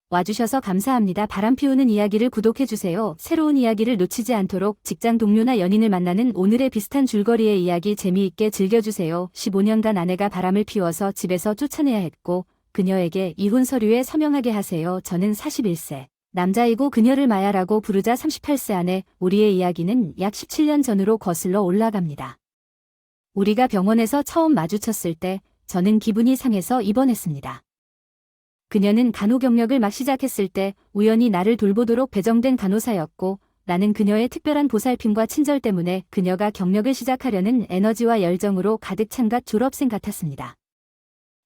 와주셔서 감사합니다. 바람 피우는 이야기를 구독해주세요. 새로운 이야기를 놓치지 않도록 직장 동료나 연인을 만나는 오늘의 비슷한 줄거리의 이야기 재미있게 즐겨주세요. 15년간 아내가 바람을 피워서 집에서 쫓아내야 했고 그녀에게 이혼 서류에 서명하게 하세요. 저는 41세. 남자이고 그녀를 마야라고 부르자 38세 아내. 우리의 이야기는 약 17년 전으로 거슬러 올라갑니다. 우리가 병원에서 처음 마주쳤을 때 저는 기분이 상해서 입원했습니다. 그녀는 간호 경력을 막 시작했을 때 우연히 나를 돌보도록 배정된 간호사였고 나는 그녀의 특별한 보살핌과 친절 때문에 그녀가 경력을 시작하려는 에너지와 열정으로 가득 찬 갓 졸업생 같았습니다.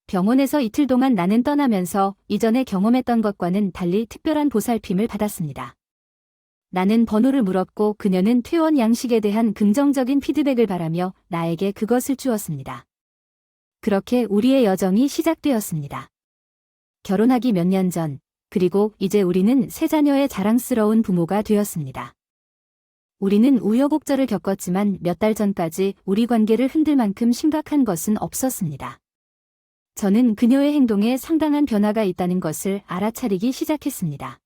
병원에서 이틀 동안 나는 떠나면서 이전에 경험했던 것과는 달리 특별한 보살핌을 받았습니다. 나는 번호를 물었고 그녀는 퇴원 양식에 대한 긍정적인 피드백을 바라며 나에게 그것을 주었습니다. 그렇게 우리의 여정이 시작되었습니다. 결혼하기 몇 년 전, 그리고 이제 우리는 세 자녀의 자랑스러운 부모가 되었습니다. 우리는 우여곡절을 겪었지만 몇 달 전까지 우리 관계를 흔들 만큼 심각한 것은 없었습니다. 저는 그녀의 행동에 상당한 변화가 있다는 것을 알아차리기 시작했습니다.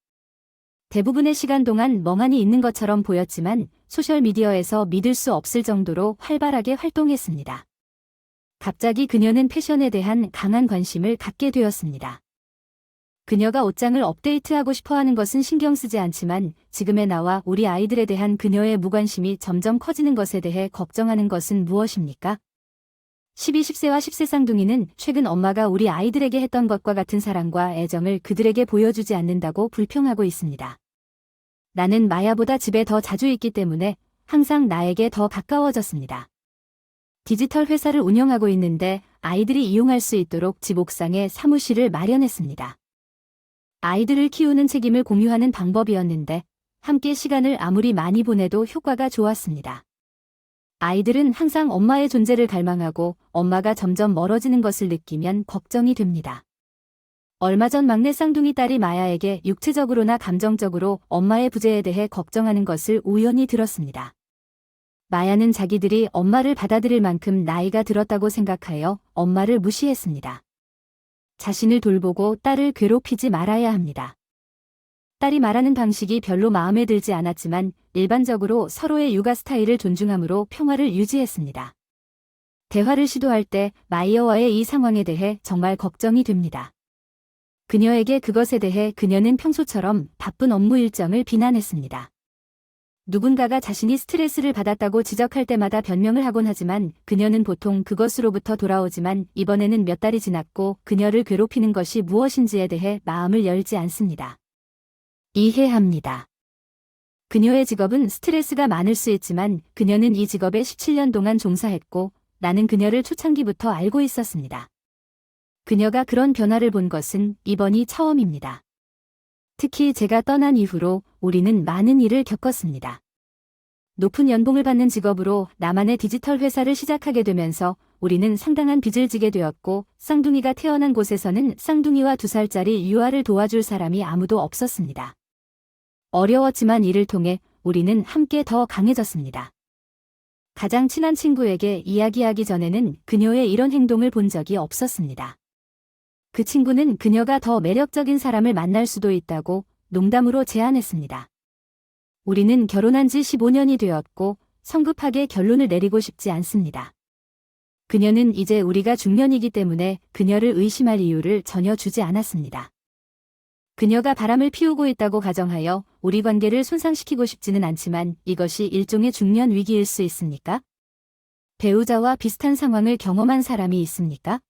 대부분의 시간 동안 멍하니 있는 것처럼 보였지만 소셜미디어에서 믿을 수 없을 정도로 활발하게 활동했습니다. 갑자기 그녀는 패션에 대한 강한 관심을 갖게 되었습니다. 그녀가 옷장을 업데이트하고 싶어하는 것은 신경 쓰지 않지만 지금의 나와 우리 아이들에 대한 그녀의 무관심이 점점 커지는 것에 대해 걱정하는 것은 무엇입니까? 12, 10세와 10세 쌍둥이는 최근 엄마가 우리 아이들에게 했던 것과 같은 사랑과 애정을 그들에게 보여주지 않는다고 불평하고 있습니다. 나는 마야보다 집에 더 자주 있기 때문에 항상 나에게 더 가까워졌습니다. 디지털 회사를 운영하고 있는데 아이들이 이용할 수 있도록 집 옥상에 사무실을 마련했습니다. 아이들을 키우는 책임을 공유하는 방법이었는데 함께 시간을 아무리 많이 보내도 효과가 좋았습니다. 아이들은 항상 엄마의 존재를 갈망하고 엄마가 점점 멀어지는 것을 느끼면 걱정이 됩니다. 얼마 전 막내 쌍둥이 딸이 마야에게 육체적으로나 감정적으로 엄마의 부재에 대해 걱정하는 것을 우연히 들었습니다. 마야는 자기들이 엄마를 받아들일 만큼 나이가 들었다고 생각하여 엄마를 무시했습니다. 자신을 돌보고 딸을 괴롭히지 말아야 합니다. 딸이 말하는 방식이 별로 마음에 들지 않았지만 일반적으로 서로의 육아 스타일을 존중함으로 평화를 유지했습니다. 대화를 시도할 때 마이어와의 이 상황에 대해 정말 걱정이 됩니다. 그녀에게 그것에 대해 그녀는 평소처럼 바쁜 업무 일정을 비난했습니다. 누군가가 자신이 스트레스를 받았다고 지적할 때마다 변명을 하곤 하지만 그녀는 보통 그것으로부터 돌아오지만 이번에는 몇 달이 지났고 그녀를 괴롭히는 것이 무엇인지에 대해 마음을 열지 않습니다. 이해합니다. 그녀의 직업은 스트레스가 많을 수 있지만 그녀는 이 직업에 17년 동안 종사했고 나는 그녀를 초창기부터 알고 있었습니다. 그녀가 그런 변화를 본 것은 이번이 처음입니다. 특히 제가 떠난 이후로 우리는 많은 일을 겪었습니다. 높은 연봉을 받는 직업으로 나만의 디지털 회사를 시작하게 되면서 우리는 상당한 빚을 지게 되었고 쌍둥이가 태어난 곳에서는 쌍둥이와 2살짜리 유아를 도와줄 사람이 아무도 없었습니다. 어려웠지만 이를 통해 우리는 함께 더 강해졌습니다. 가장 친한 친구에게 이야기하기 전에는 그녀의 이런 행동을 본 적이 없었습니다. 그 친구는 그녀가 더 매력적인 사람을 만날 수도 있다고 농담으로 제안했습니다. 우리는 결혼한 지 15년이 되었고 성급하게 결론을 내리고 싶지 않습니다. 그녀는 이제 우리가 중년이기 때문에 그녀를 의심할 이유를 전혀 주지 않았습니다. 그녀가 바람을 피우고 있다고 가정하여 우리 관계를 손상시키고 싶지는 않지만 이것이 일종의 중년 위기일 수 있습니까? 배우자와 비슷한 상황을 경험한 사람이 있습니까?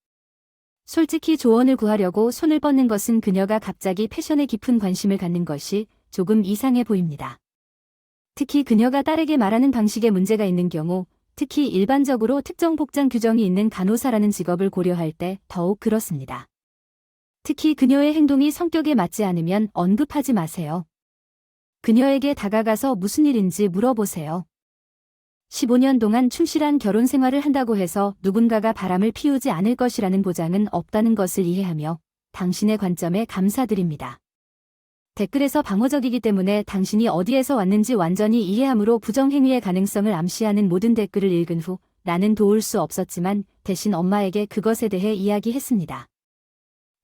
솔직히 조언을 구하려고 손을 뻗는 것은 그녀가 갑자기 패션에 깊은 관심을 갖는 것이 조금 이상해 보입니다. 특히 그녀가 딸에게 말하는 방식에 문제가 있는 경우, 특히 일반적으로 특정 복장 규정이 있는 간호사라는 직업을 고려할 때 더욱 그렇습니다. 특히 그녀의 행동이 성격에 맞지 않으면 언급하지 마세요. 그녀에게 다가가서 무슨 일인지 물어보세요. 15년 동안 충실한 결혼 생활을 한다고 해서 누군가가 바람을 피우지 않을 것이라는 보장은 없다는 것을 이해하며 당신의 관점에 감사드립니다. 댓글에서 방어적이기 때문에 당신이 어디에서 왔는지 완전히 이해함으로 부정행위의 가능성을 암시하는 모든 댓글을 읽은 후 나는 도울 수 없었지만 대신 엄마에게 그것에 대해 이야기했습니다.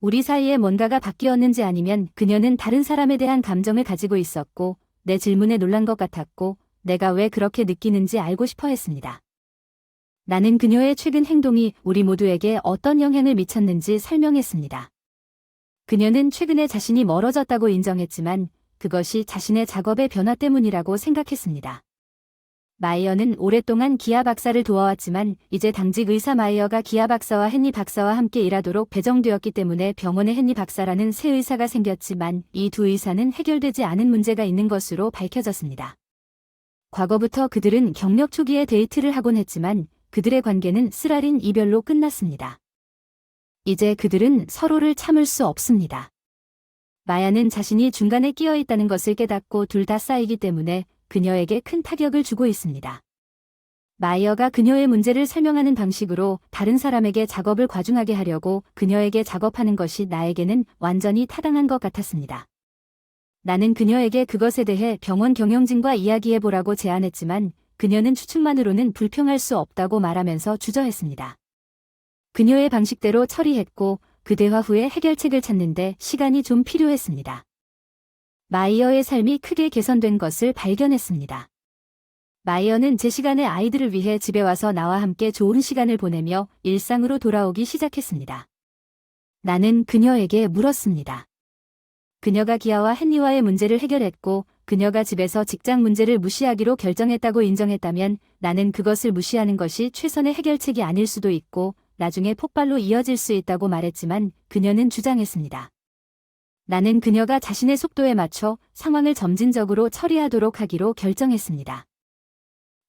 우리 사이에 뭔가가 바뀌었는지 아니면 그녀는 다른 사람에 대한 감정을 가지고 있었고 내 질문에 놀란 것 같았고 내가 왜 그렇게 느끼는지 알고 싶어 했습니다. 나는 그녀의 최근 행동이 우리 모두에게 어떤 영향을 미쳤는지 설명했습니다. 그녀는 최근에 자신이 멀어졌다고 인정했지만 그것이 자신의 작업의 변화 때문이라고 생각했습니다. 마이어는 오랫동안 기아 박사를 도와왔지만 이제 당직 의사 마이어가 기아 박사와 헨리 박사와 함께 일하도록 배정되었기 때문에 병원에 헨리 박사라는 새 의사가 생겼지만 이 두 의사는 해결되지 않은 문제가 있는 것으로 밝혀졌습니다. 과거부터 그들은 경력 초기에 데이트를 하곤 했지만 그들의 관계는 쓰라린 이별로 끝났습니다. 이제 그들은 서로를 참을 수 없습니다. 마야는 자신이 중간에 끼어 있다는 것을 깨닫고 둘 다 쌓이기 때문에 그녀에게 큰 타격을 주고 있습니다. 마이어가 그녀의 문제를 설명하는 방식으로 다른 사람에게 작업을 과중하게 하려고 그녀에게 작업하는 것이 나에게는 완전히 타당한 것 같았습니다. 나는 그녀에게 그것에 대해 병원 경영진과 이야기해보라고 제안했지만 그녀는 추측만으로는 불평할 수 없다고 말하면서 주저했습니다. 그녀의 방식대로 처리했고 그 대화 후에 해결책을 찾는데 시간이 좀 필요했습니다. 마이어의 삶이 크게 개선된 것을 발견했습니다. 마이어는 제 시간에 아이들을 위해 집에 와서 나와 함께 좋은 시간을 보내며 일상으로 돌아오기 시작했습니다. 나는 그녀에게 물었습니다. 그녀가 기아와 헨리와의 문제를 해결했고 그녀가 집에서 직장 문제를 무시하기로 결정했다고 인정했다면 나는 그것을 무시하는 것이 최선의 해결책이 아닐 수도 있고 나중에 폭발로 이어질 수 있다고 말했지만 그녀는 주장했습니다. 나는 그녀가 자신의 속도에 맞춰 상황을 점진적으로 처리하도록 하기로 결정했습니다.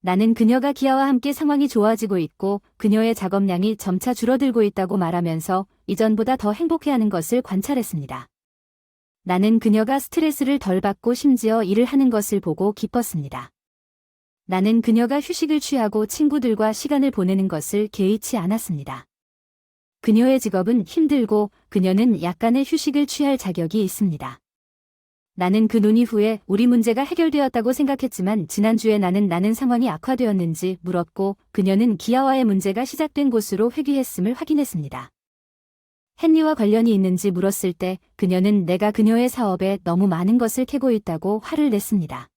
나는 그녀가 기아와 함께 상황이 좋아지고 있고 그녀의 작업량이 점차 줄어들고 있다고 말하면서 이전보다 더 행복해하는 것을 관찰했습니다. 나는 그녀가 스트레스를 덜 받고 심지어 일을 하는 것을 보고 기뻤습니다. 나는 그녀가 휴식을 취하고 친구들과 시간을 보내는 것을 개의치 않았습니다. 그녀의 직업은 힘들고 그녀는 약간의 휴식을 취할 자격이 있습니다. 나는 그 논의 후에 우리 문제가 해결되었다고 생각했지만 지난주에 나는 상황이 악화되었는지 물었고 그녀는 기아와의 문제가 시작된 곳으로 회귀했음을 확인했습니다. 헨리와 관련이 있는지 물었을 때 그녀는 내가 그녀의 사업에 너무 많은 것을 캐고 있다고 화를 냈습니다.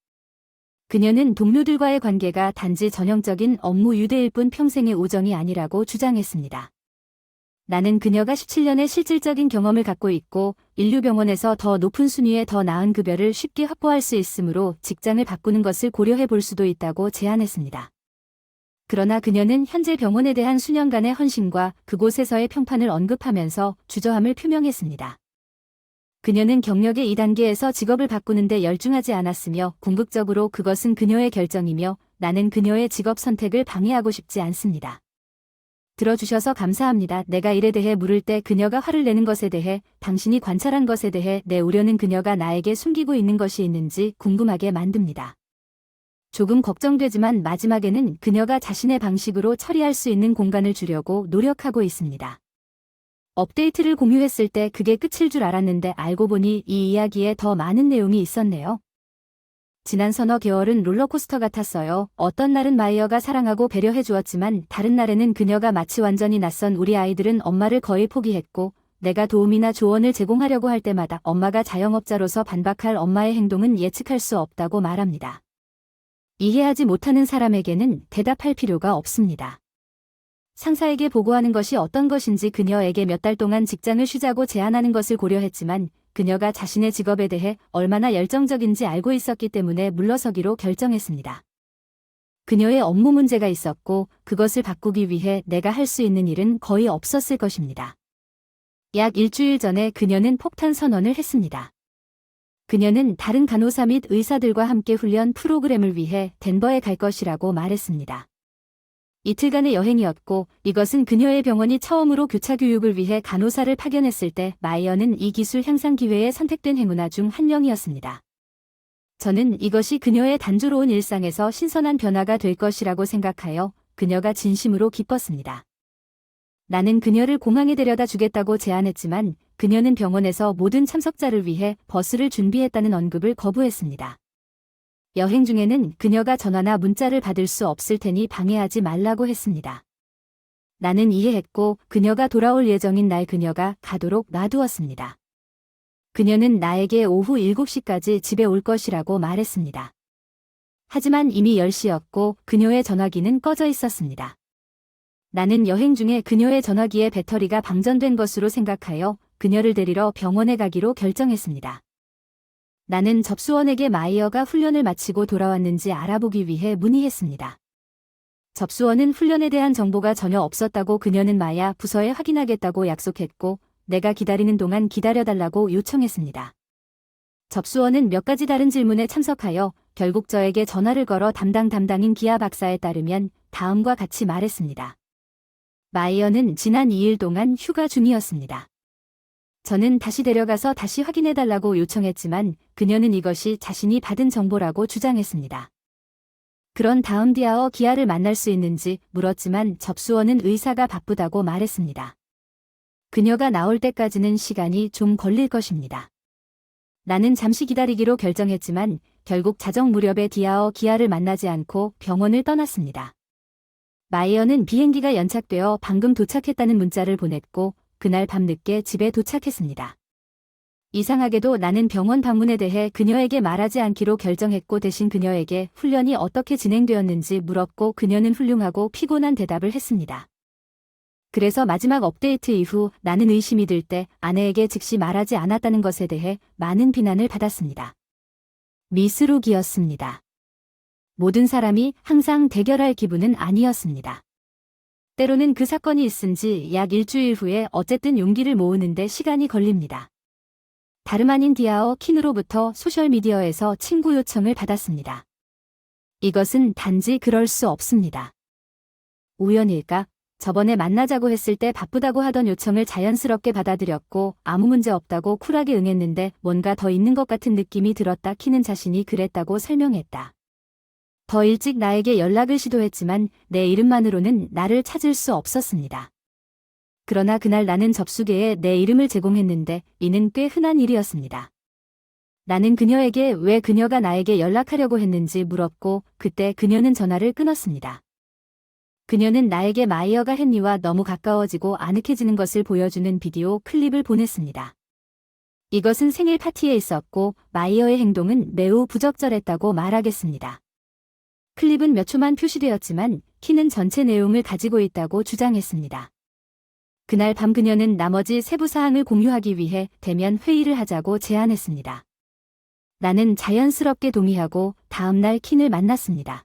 그녀는 동료들과의 관계가 단지 전형적인 업무 유대일 뿐 평생의 우정이 아니라고 주장했습니다. 나는 그녀가 17년의 실질적인 경험을 갖고 있고 인류병원에서 더 높은 순위의 더 나은 급여를 쉽게 확보할 수 있으므로 직장을 바꾸는 것을 고려해 볼 수도 있다고 제안했습니다. 그러나 그녀는 현재 병원에 대한 수년간의 헌신과 그곳에서의 평판을 언급하면서 주저함을 표명했습니다. 그녀는 경력의 2단계에서 직업을 바꾸는데 열중하지 않았으며 궁극적으로 그것은 그녀의 결정이며 나는 그녀의 직업 선택을 방해하고 싶지 않습니다. 들어주셔서 감사합니다. 내가 일에 대해 물을 때 그녀가 화를 내는 것에 대해 당신이 관찰한 것에 대해 내 우려는 그녀가 나에게 숨기고 있는 것이 있는지 궁금하게 만듭니다. 조금 걱정되지만 마지막에는 그녀가 자신의 방식으로 처리할 수 있는 공간을 주려고 노력하고 있습니다. 업데이트를 공유했을 때 그게 끝일 줄 알았는데 알고 보니 이 이야기에 더 많은 내용이 있었네요. 지난 서너 개월은 롤러코스터 같았어요. 어떤 날은 마이어가 사랑하고 배려해 주었지만 다른 날에는 그녀가 마치 완전히 낯선 우리 아이들은 엄마를 거의 포기했고 내가 도움이나 조언을 제공하려고 할 때마다 엄마가 자영업자로서 반박할 엄마의 행동은 예측할 수 없다고 말합니다. 이해하지 못하는 사람에게는 대답할 필요가 없습니다. 상사에게 보고하는 것이 어떤 것인지 그녀에게 몇 달 동안 직장을 쉬자고 제안하는 것을 고려했지만 그녀가 자신의 직업에 대해 얼마나 열정적인지 알고 있었기 때문에 물러서기로 결정했습니다. 그녀의 업무 문제가 있었고 그것을 바꾸기 위해 내가 할 수 있는 일은 거의 없었을 것입니다. 약 일주일 전에 그녀는 폭탄 선언을 했습니다. 그녀는 다른 간호사 및 의사들과 함께 훈련 프로그램을 위해 덴버에 갈 것이라고 말했습니다. 이틀간의 여행이었고 이것은 그녀의 병원이 처음으로 교차 교육을 위해 간호사를 파견했을 때 마이어는 이 기술 향상 기회에 선택된 행운아 중 한 명이었습니다. 저는 이것이 그녀의 단조로운 일상에서 신선한 변화가 될 것이라고 생각하여 그녀가 진심으로 기뻤습니다. 나는 그녀를 공항에 데려다 주겠다고 제안했지만 그녀는 병원에서 모든 참석자를 위해 버스를 준비했다는 언급을 거부했습니다. 여행 중에는 그녀가 전화나 문자를 받을 수 없을 테니 방해하지 말라고 했습니다. 나는 이해했고 그녀가 돌아올 예정인 날 그녀가 가도록 놔두었습니다. 그녀는 나에게 오후 7시까지 집에 올 것이라고 말했습니다. 하지만 이미 10시였고 그녀의 전화기는 꺼져 있었습니다. 나는 여행 중에 그녀의 전화기에 배터리가 방전된 것으로 생각하여 그녀를 데리러 병원에 가기로 결정했습니다. 나는 접수원에게 마이어가 훈련을 마치고 돌아왔는지 알아보기 위해 문의했습니다. 접수원은 훈련에 대한 정보가 전혀 없었다고 그녀는 마야 부서에 확인하겠다고 약속했고 내가 기다리는 동안 기다려달라고 요청했습니다. 접수원은 몇 가지 다른 질문에 참석하여 결국 저에게 전화를 걸어 담당인 기아 박사에 따르면 다음과 같이 말했습니다. 마이어는 지난 2일 동안 휴가 중이었습니다. 저는 다시 데려가서 다시 확인해달라고 요청했지만 그녀는 이것이 자신이 받은 정보라고 주장했습니다. 그런 다음 디아어 기아를 만날 수 있는지 물었지만 접수원은 의사가 바쁘다고 말했습니다. 그녀가 나올 때까지는 시간이 좀 걸릴 것입니다. 나는 잠시 기다리기로 결정했지만 결국 자정 무렵에 디아어 기아를 만나지 않고 병원을 떠났습니다. 마이어는 비행기가 연착되어 방금 도착했다는 문자를 보냈고 그날 밤늦게 집에 도착했습니다. 이상하게도 나는 병원 방문에 대해 그녀에게 말하지 않기로 결정했고 대신 그녀에게 훈련이 어떻게 진행되었는지 물었고 그녀는 훌륭하고 피곤한 대답을 했습니다. 그래서 마지막 업데이트 이후 나는 의심이 들 때 아내에게 즉시 말하지 않았다는 것에 대해 많은 비난을 받았습니다. 미스룩이었습니다. 모든 사람이 항상 대결할 기분은 아니었습니다. 때로는 그 사건이 있은 지 약 일주일 후에 어쨌든 용기를 모으는데 시간이 걸립니다. 다름 아닌 디아어 킨으로부터 소셜미디어에서 친구 요청을 받았습니다. 이것은 단지 그럴 수 없습니다. 우연일까? 저번에 만나자고 했을 때 바쁘다고 하던 요청을 자연스럽게 받아들였고 아무 문제 없다고 쿨하게 응했는데 뭔가 더 있는 것 같은 느낌이 들었다. 키는 자신이 그랬다고 설명했다. 더 일찍 나에게 연락을 시도했지만 내 이름만으로는 나를 찾을 수 없었습니다. 그러나 그날 나는 접수계에 내 이름을 제공했는데 이는 꽤 흔한 일이었습니다. 나는 그녀에게 왜 그녀가 나에게 연락하려고 했는지 물었고 그때 그녀는 전화를 끊었습니다. 그녀는 나에게 마이어가 헨리와 너무 가까워지고 아늑해지는 것을 보여주는 비디오 클립을 보냈습니다. 이것은 생일 파티에 있었고 마이어의 행동은 매우 부적절했다고 말하겠습니다. 클립은 몇 초만 표시되었지만 키는 전체 내용을 가지고 있다고 주장했습니다. 그날 밤 그녀는 나머지 세부 사항을 공유하기 위해 대면 회의를 하자고 제안했습니다. 나는 자연스럽게 동의하고 다음날 킨을 만났습니다.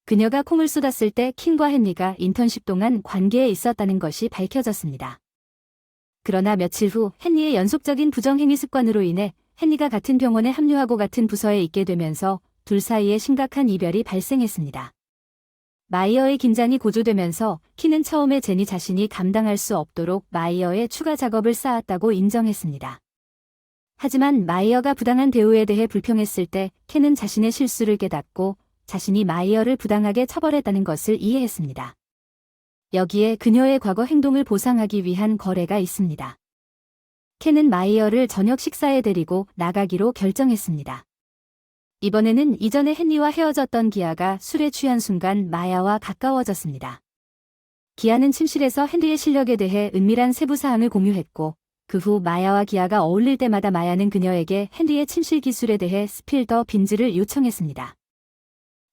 그녀가 콩을 쏟았을 때 킨과 헨리가 인턴십 동안 관계에 있었다는 것이 밝혀졌습니다. 그러나 며칠 후 헨리의 연속적인 부정행위 습관으로 인해 헨리가 같은 병원에 합류하고 같은 부서에 있게 되면서 둘 사이에 심각한 이별이 발생했습니다. 마이어의 긴장이 고조되면서 키는 처음에 제니 자신이 감당할 수 없도록 마이어의 추가 작업을 쌓았다고 인정했습니다. 하지만 마이어가 부당한 대우에 대해 불평했을 때 켄은 자신의 실수를 깨닫고 자신이 마이어를 부당하게 처벌했다는 것을 이해했습니다. 여기에 그녀의 과거 행동을 보상하기 위한 거래가 있습니다. 켄은 마이어를 저녁 식사에 데리고 나가기로 결정했습니다. 이번에는 이전에 헨리와 헤어졌던 기아가 술에 취한 순간 마야와 가까워졌습니다. 기아는 침실에서 헨리의 실력에 대해 은밀한 세부 사항을 공유했고 그 후 마야와 기아가 어울릴 때마다 마야는 그녀에게 헨리의 침실 기술에 대해 스필 더 빈즈를 요청했습니다.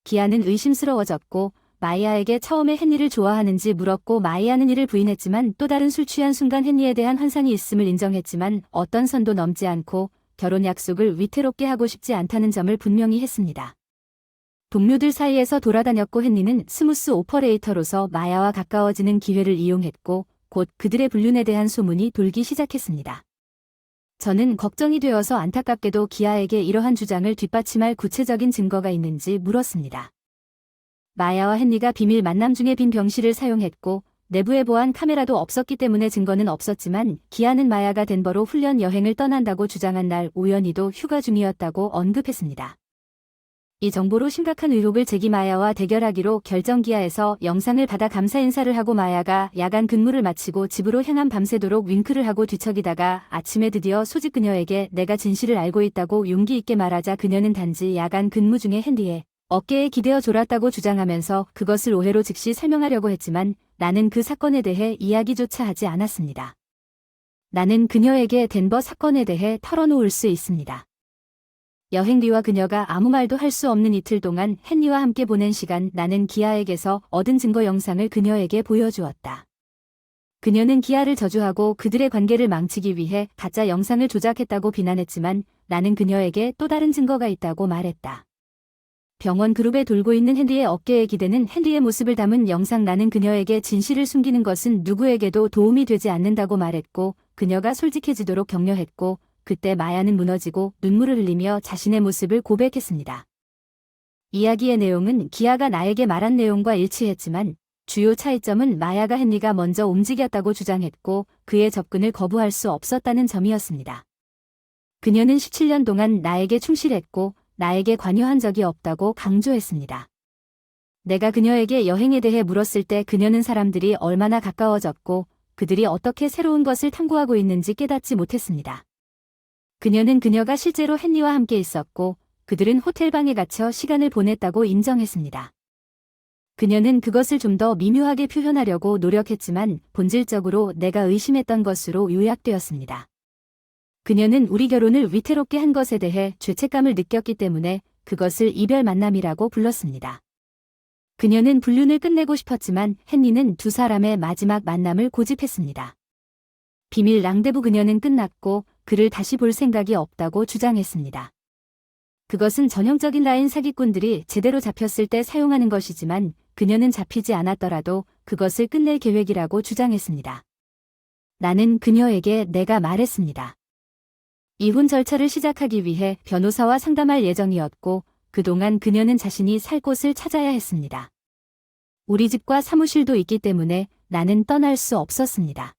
기아는 의심스러워졌고 마이아에게 처음에 헨리를 좋아하는지 물었고 마이아는 이를 부인했지만 또 다른 술 취한 순간 헨리에 대한 환상이 있음을 인정했지만 어떤 선도 넘지 않고 결혼 약속을 위태롭게 하고 싶지 않다는 점을 분명히 했습니다. 동료들 사이에서 돌아다녔고 헨리는 스무스 오퍼레이터로서 마야와 가까워지는 기회를 이용했고 곧 그들의 불륜에 대한 소문이 돌기 시작했습니다. 저는 걱정이 되어서 안타깝게도 기아에게 이러한 주장을 뒷받침할 구체적인 증거가 있는지 물었습니다. 마야와 헨리가 비밀 만남 중에 빈 병실을 사용했고 내부에 보안 카메라도 없었기 때문에 증거는 없었지만 기아는 마야가 덴버로 훈련 여행을 떠난다고 주장한 날 우연히도 휴가 중이었다고 언급했습니다. 이 정보로 심각한 의혹을 제기 마야와 대결하기로 결정 기아에서 영상을 받아 감사 인사를 하고 마야가 야간 근무를 마치고 집으로 향한 밤새도록 윙크를 하고 뒤척이다가 아침에 드디어 소집 그녀에게 내가 진실을 알고 있다고 용기 있게 말하자 그녀는 단지 야간 근무 중에 헨리의 어깨에 기대어 졸았다고 주장하면서 그것을 오해로 즉시 설명하려고 했지만 나는 그 사건에 대해 이야기조차 하지 않았습니다. 나는 그녀에게 덴버 사건에 대해 털어놓을 수 있습니다. 여행 뒤와 그녀가 아무 말도 할 수 없는 이틀 동안 헨리와 함께 보낸 시간, 나는 기아에게서 얻은 증거 영상을 그녀에게 보여주었다. 그녀는 기아를 저주하고 그들의 관계를 망치기 위해 가짜 영상을 조작했다고 비난했지만 나는 그녀에게 또 다른 증거가 있다고 말했다. 병원 그룹에 돌고 있는 헨리의 어깨에 기대는 헨리의 모습을 담은 영상. 나는 그녀에게 진실을 숨기는 것은 누구에게도 도움이 되지 않는다고 말했고 그녀가 솔직해지도록 격려했고 그때 마야는 무너지고 눈물을 흘리며 자신의 모습을 고백했습니다. 이야기의 내용은 기아가 나에게 말한 내용과 일치했지만 주요 차이점은 마야가 헨리가 먼저 움직였다고 주장했고 그의 접근을 거부할 수 없었다는 점이었습니다. 그녀는 17년 동안 나에게 충실했고 나에게 관여한 적이 없다고 강조했습니다. 내가 그녀에게 여행에 대해 물었을 때 그녀는 사람들이 얼마나 가까워졌고 그들이 어떻게 새로운 것을 탐구하고 있는지 깨닫지 못했습니다. 그녀는 그녀가 실제로 헨리와 함께 있었고 그들은 호텔방에 갇혀 시간을 보냈다고 인정했습니다. 그녀는 그것을 좀 더 미묘하게 표현하려고 노력했지만 본질적으로 내가 의심했던 것으로 요약되었습니다. 그녀는 우리 결혼을 위태롭게 한 것에 대해 죄책감을 느꼈기 때문에 그것을 이별 만남이라고 불렀습니다. 그녀는 불륜을 끝내고 싶었지만 헨리는 두 사람의 마지막 만남을 고집했습니다. 비밀 랑데부. 그녀는 끝났고 그를 다시 볼 생각이 없다고 주장했습니다. 그것은 전형적인 라인 사기꾼들이 제대로 잡혔을 때 사용하는 것이지만 그녀는 잡히지 않았더라도 그것을 끝낼 계획이라고 주장했습니다. 나는 그녀에게 내가 말했습니다. 이혼 절차를 시작하기 위해 변호사와 상담할 예정이었고 그동안 그녀는 자신이 살 곳을 찾아야 했습니다. 우리 집과 사무실도 있기 때문에 나는 떠날 수 없었습니다.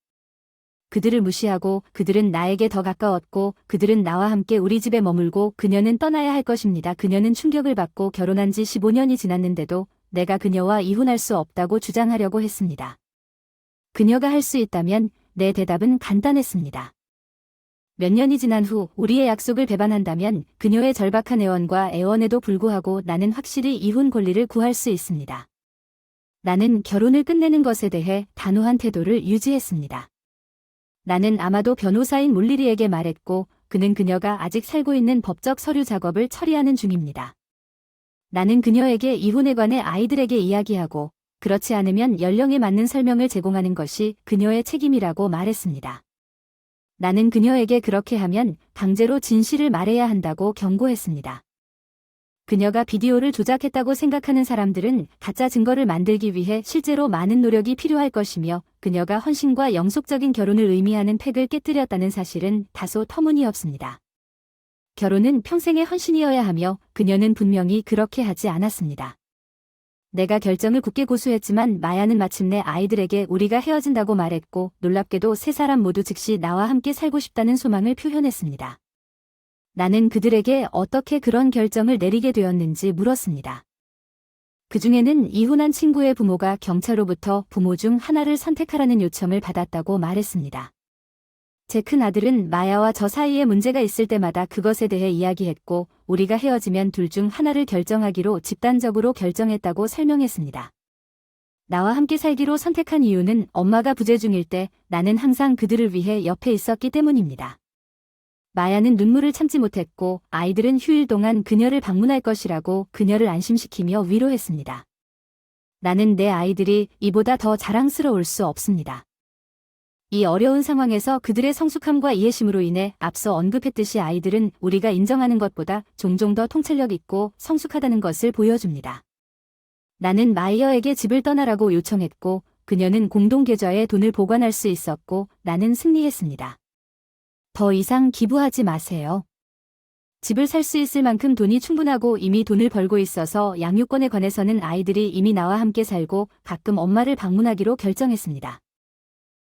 그들을 무시하고 그들은 나에게 더 가까웠고 그들은 나와 함께 우리 집에 머물고 그녀는 떠나야 할 것입니다. 그녀는 충격을 받고 결혼한 지 15년이 지났는데도 내가 그녀와 이혼할 수 없다고 주장하려고 했습니다. 그녀가 할 수 있다면 내 대답은 간단했습니다. 몇 년이 지난 후 우리의 약속을 배반한다면 그녀의 절박한 애원과 애원에도 불구하고 나는 확실히 이혼 권리를 구할 수 있습니다. 나는 결혼을 끝내는 것에 대해 단호한 태도를 유지했습니다. 나는 아마도 변호사인 몰리리에게 말했고 그는 그녀가 아직 살고 있는 법적 서류 작업을 처리하는 중입니다. 나는 그녀에게 이혼에 관해 아이들에게 이야기하고 그렇지 않으면 연령에 맞는 설명을 제공하는 것이 그녀의 책임이라고 말했습니다. 나는 그녀에게 그렇게 하면 강제로 진실을 말해야 한다고 경고했습니다. 그녀가 비디오를 조작했다고 생각하는 사람들은 가짜 증거를 만들기 위해 실제로 많은 노력이 필요할 것이며 그녀가 헌신과 영속적인 결혼을 의미하는 팩을 깨뜨렸다는 사실은 다소 터무니없습니다. 결혼은 평생의 헌신이어야 하며 그녀는 분명히 그렇게 하지 않았습니다. 내가 결정을 굳게 고수했지만 마야는 마침내 아이들에게 우리가 헤어진다고 말했고 놀랍게도 세 사람 모두 즉시 나와 함께 살고 싶다는 소망을 표현했습니다. 나는 그들에게 어떻게 그런 결정을 내리게 되었는지 물었습니다. 그 중에는 이혼한 친구의 부모가 경찰로부터 부모 중 하나를 선택하라는 요청을 받았다고 말했습니다. 제 큰 아들은 마야와 저 사이에 문제가 있을 때마다 그것에 대해 이야기했고 우리가 헤어지면 둘 중 하나를 결정하기로 집단적으로 결정했다고 설명했습니다. 나와 함께 살기로 선택한 이유는 엄마가 부재 중일 때 나는 항상 그들을 위해 옆에 있었기 때문입니다. 마야는 눈물을 참지 못했고 아이들은 휴일 동안 그녀를 방문할 것이라고 그녀를 안심시키며 위로했습니다. 나는 내 아이들이 이보다 더 자랑스러울 수 없습니다. 이 어려운 상황에서 그들의 성숙함과 이해심으로 인해 앞서 언급했듯이 아이들은 우리가 인정하는 것보다 종종 더 통찰력 있고 성숙하다는 것을 보여줍니다. 나는 마이어에게 집을 떠나라고 요청했고 그녀는 공동계좌에 돈을 보관할 수 있었고 나는 승리했습니다. 더 이상 기부하지 마세요. 집을 살 수 있을 만큼 돈이 충분하고 이미 돈을 벌고 있어서 양육권에 관해서는 아이들이 이미 나와 함께 살고 가끔 엄마를 방문하기로 결정했습니다.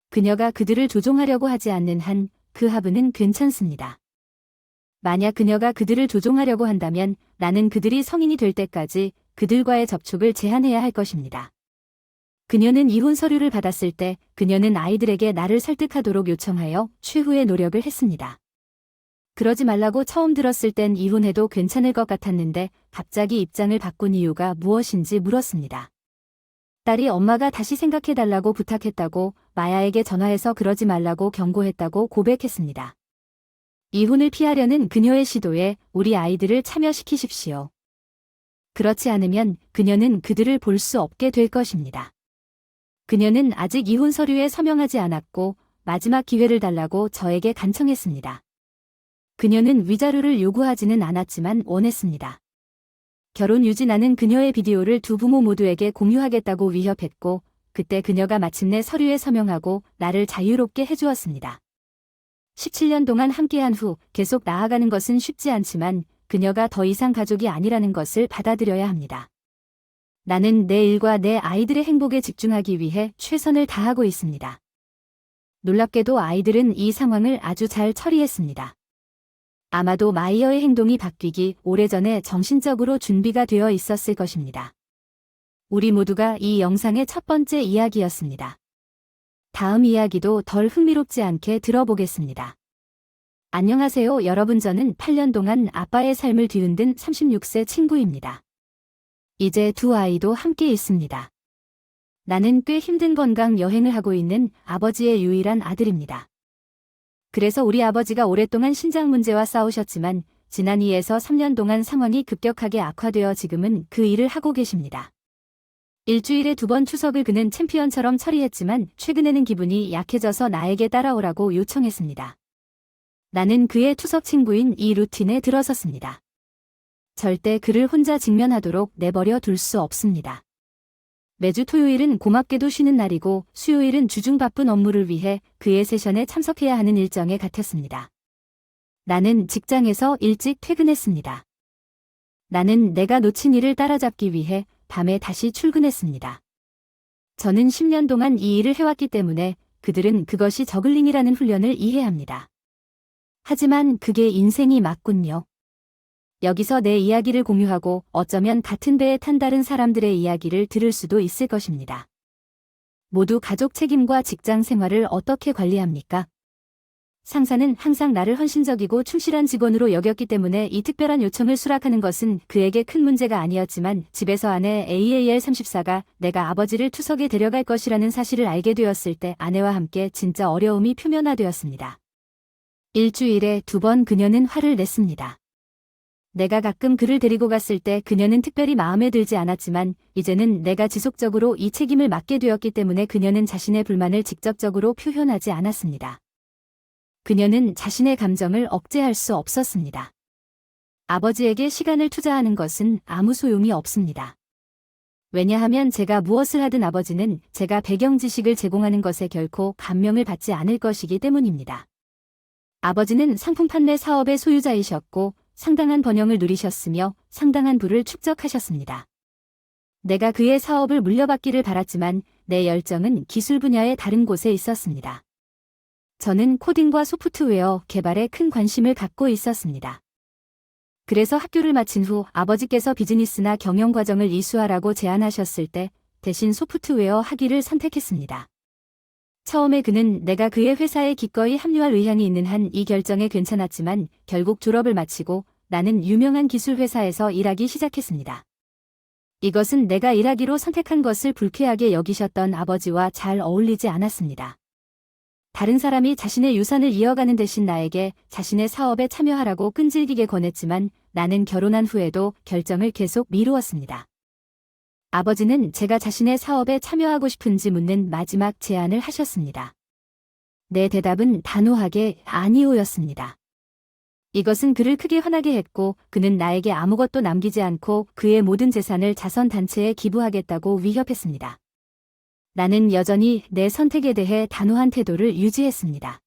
그녀가 그들을 조종하려고 하지 않는 한 그 하부는 괜찮습니다. 만약 그녀가 그들을 조종하려고 한다면 나는 그들이 성인이 될 때까지 그들과의 접촉을 제한해야 할 것입니다. 그녀는 이혼 서류를 받았을 때 그녀는 아이들에게 나를 설득하도록 요청하여 최후의 노력을 했습니다. 그러지 말라고 처음 들었을 땐 이혼해도 괜찮을 것 같았는데 갑자기 입장을 바꾼 이유가 무엇인지 물었습니다. 딸이 엄마가 다시 생각해달라고 부탁했다고 마야에게 전화해서 그러지 말라고 경고했다고 고백했습니다. 이혼을 피하려는 그녀의 시도에 우리 아이들을 참여시키십시오. 그렇지 않으면 그녀는 그들을 볼 수 없게 될 것입니다. 그녀는 아직 이혼 서류에 서명하지 않았고 마지막 기회를 달라고 저에게 간청했습니다. 그녀는 위자료를 요구하지는 않았지만 원했습니다. 결혼 유지나는 그녀의 비디오를 두 부모 모두에게 공유하겠다고 위협했고 그때 그녀가 마침내 서류에 서명하고 나를 자유롭게 해주었습니다. 17년 동안 함께한 후 계속 나아가는 것은 쉽지 않지만 그녀가 더 이상 가족이 아니라는 것을 받아들여야 합니다. 나는 내 일과 내 아이들의 행복에 집중하기 위해 최선을 다하고 있습니다. 놀랍게도 아이들은 이 상황을 아주 잘 처리했습니다. 아마도 마이어의 행동이 바뀌기 오래전에 정신적으로 준비가 되어 있었을 것입니다. 우리 모두가 이 영상의 첫 번째 이야기였습니다. 다음 이야기도 덜 흥미롭지 않게 들어보겠습니다. 안녕하세요 여러분, 저는 8년 동안 아빠의 삶을 뒤흔든 36세 친구입니다. 이제 두 아이도 함께 있습니다. 나는 꽤 힘든 건강 여행을 하고 있는 아버지의 유일한 아들입니다. 그래서 우리 아버지가 오랫동안 신장 문제와 싸우셨지만 지난 2에서 3년 동안 상황이 급격하게 악화되어 지금은 그 일을 하고 계십니다. 일주일에 2번 추석을 그는 챔피언처럼 처리했지만 최근에는 기분이 약해져서 나에게 따라오라고 요청했습니다. 나는 그의 투석 친구인 이 루틴에 들어섰습니다. 절대 그를 혼자 직면하도록 내버려 둘 수 없습니다. 매주 토요일은 고맙게도 쉬는 날이고 수요일은 주중 바쁜 업무를 위해 그의 세션에 참석해야 하는 일정에 같았습니다. 나는 직장에서 일찍 퇴근했습니다. 나는 내가 놓친 일을 따라잡기 위해 밤에 다시 출근했습니다. 저는 10년 동안 이 일을 해왔기 때문에 그들은 그것이 저글링이라는 훈련을 이해합니다. 하지만 그게 인생이 맞군요. 여기서 내 이야기를 공유하고 어쩌면 같은 배에 탄 다른 사람들의 이야기를 들을 수도 있을 것입니다. 모두 가족 책임과 직장 생활을 어떻게 관리합니까? 상사는 항상 나를 헌신적이고 충실한 직원으로 여겼기 때문에 이 특별한 요청을 수락하는 것은 그에게 큰 문제가 아니었지만 집에서 아내 AAL34가 내가 아버지를 투석에 데려갈 것이라는 사실을 알게 되었을 때 아내와 함께 진짜 어려움이 표면화되었습니다. 일주일에 2번 그녀는 화를 냈습니다. 내가 가끔 그를 데리고 갔을 때 그녀는 특별히 마음에 들지 않았지만 이제는 내가 지속적으로 이 책임을 맡게 되었기 때문에 그녀는 자신의 불만을 직접적으로 표현하지 않았습니다. 그녀는 자신의 감정을 억제할 수 없었습니다. 아버지에게 시간을 투자하는 것은 아무 소용이 없습니다. 왜냐하면 제가 무엇을 하든 아버지는 제가 배경 지식을 제공하는 것에 결코 감명을 받지 않을 것이기 때문입니다. 아버지는 상품 판매 사업의 소유자이셨고 상당한 번영을 누리셨으며 상당한 부를 축적하셨습니다. 내가 그의 사업을 물려받기를 바랐지만 내 열정은 기술 분야의 다른 곳에 있었습니다. 저는 코딩과 소프트웨어 개발에 큰 관심을 갖고 있었습니다. 그래서 학교를 마친 후 아버지께서 비즈니스나 경영 과정을 이수하라고 제안하셨을 때 대신 소프트웨어 학위를 선택했습니다. 처음에 그는 내가 그의 회사에 기꺼이 합류할 의향이 있는 한 이 결정에 괜찮았지만 결국 졸업을 마치고 나는 유명한 기술 회사에서 일하기 시작했습니다. 이것은 내가 일하기로 선택한 것을 불쾌하게 여기셨던 아버지와 잘 어울리지 않았습니다. 다른 사람이 자신의 유산을 이어가는 대신 나에게 자신의 사업에 참여하라고 끈질기게 권했지만 나는 결혼한 후에도 결정을 계속 미루었습니다. 아버지는 제가 자신의 사업에 참여하고 싶은지 묻는 마지막 제안을 하셨습니다. 내 대답은 단호하게 아니오였습니다. 이것은 그를 크게 화나게 했고 그는 나에게 아무것도 남기지 않고 그의 모든 재산을 자선단체에 기부하겠다고 위협했습니다. 나는 여전히 내 선택에 대해 단호한 태도를 유지했습니다.